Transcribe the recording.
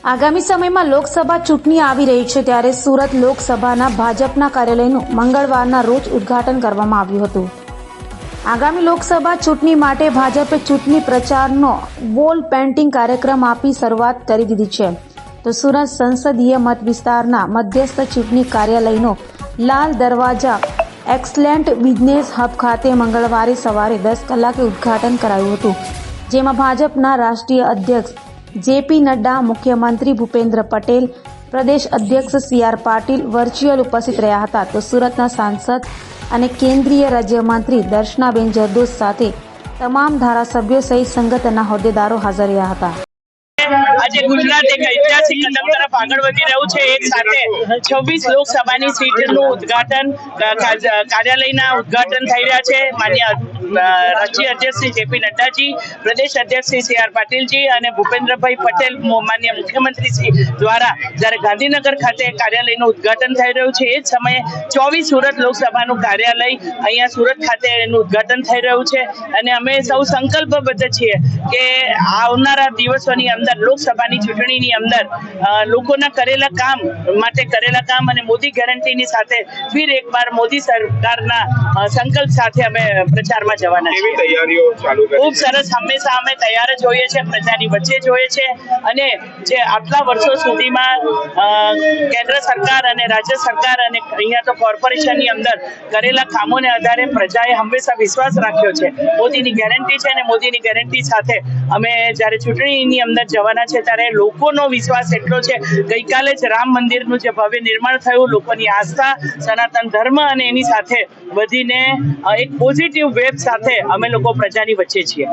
આગામી સમયમાં લોકસભા ચૂંટણી આવી રહી છે ત્યારે સુરત લોકસભાના ભાજપના કાર્યાલયનું મંગળવારના રોજ ઉદ્ઘાટન કરવામાં આવ્યું હતું। આગામી લોકસભા ચૂંટણી માટે ભાજપે ચૂંટણી પ્રચારનો વોલ પેઇન્ટિંગ કાર્યક્રમ આપી શરૂઆત કરી દીધી છે। તો સુરત સંસદીય મત વિસ્તારના મધ્યસ્થ ચૂંટણી કાર્યાલયનો Lal Darwaja excellent business hub ખાતે મંગળવારે સવારે 10 કલાકે ઉદ્ઘાટન કરાયું હતું, જેમાં ભાજપના રાષ્ટ્રીય અધ્યક્ષ જેપી નડ્ડા, મુખ્યમંત્રી ભૂપેન્દ્ર પટેલ, પ્રદેશ અધ્યક્ષ CR પાટીલ વર્ચ્યુઅલ ઉપસ્થિત રહ્યા હતા। તો સુરતના સાંસદ અને કેન્દ્રીય રાજ્યમંત્રી દર્શનાબેન જરદોશ સાથે તમામ ધારાસભ્યો સહિત સંગઠનના હોદ્દેદારો હાજર રહ્યા હતા। આજે ગુજરાત એક ઐતિહાસિક કદમ તરફ આગળ વધી રહ્યું છે। એક સાથે 26 લોકસભાની સીટનું ઉદ્ઘાટન કાર્યાલયના ઉદ્ઘાટન થઈ રહ્યા છે। માન્ય રાષ્ટ્રીય અધ્યક્ષ શ્રી જેપી નડ્ડાજી, પ્રદેશ અધ્યક્ષ શ્રી CR પાટીલજી અને ભૂપેન્દ્રભાઈ પટેલ માન્ય મુખ્યમંત્રી શ્રી દ્વારા જ્યારે ગાંધીનગર ખાતે કાર્યાલયનું ઉદ્ઘાટન થઈ રહ્યું છે, એ જ સમયે 24 સુરત લોકસભાનું કાર્યાલય અહીંયા સુરત ખાતે એનું ઉદ્ઘાટન થઈ રહ્યું છે। અને અમે સૌ સંકલ્પબદ્ધ છીએ કે આવનારા દિવસોની અંદર લોકસભાની ચૂંટણીની અંદર લોકોના કરેલા કામ માટે કરેલા કામ અને મોદી ગેરંટીની સાથે ફિર એકવાર મોદી સરકારના સંકલ્પ સાથે અમે પ્રચારમાં જવાના છીએ। તૈયારીઓ ચાલુ કરી ખૂબ સરસ, હંમેશા અમે તૈયાર જ હોઈએ છીએ, પ્રજાની વચ્ચે જ હોઈએ છીએ અને જે આટલા વર્ષો સુધીમાં કેન્દ્ર સરકાર અને રાજ્ય સરકાર અને અહીંયા તો કોર્પોરેશનની અંદર કરેલા કામોને આધારે પ્રજાએ હંમેશા વિશ્વાસ રાખ્યો છે। મોદીની ગેરંટી છે અને મોદીની ગેરંટી સાથે અમે જ્યારે ચૂંટણીની અંદર જવાના છે ત્યારે લોકોનો વિશ્વાસ એટલો છે। ગઈકાલે જ રામ મંદિરનું જે ભવ્ય નિર્માણ થયું, લોકોની આસ્થા સનાતન ધર્મ અને એની સાથે વધીને એક પોઝિટિવ વેવ સાથે અમે લોકો પ્રજાની વચ્ચે છીએ।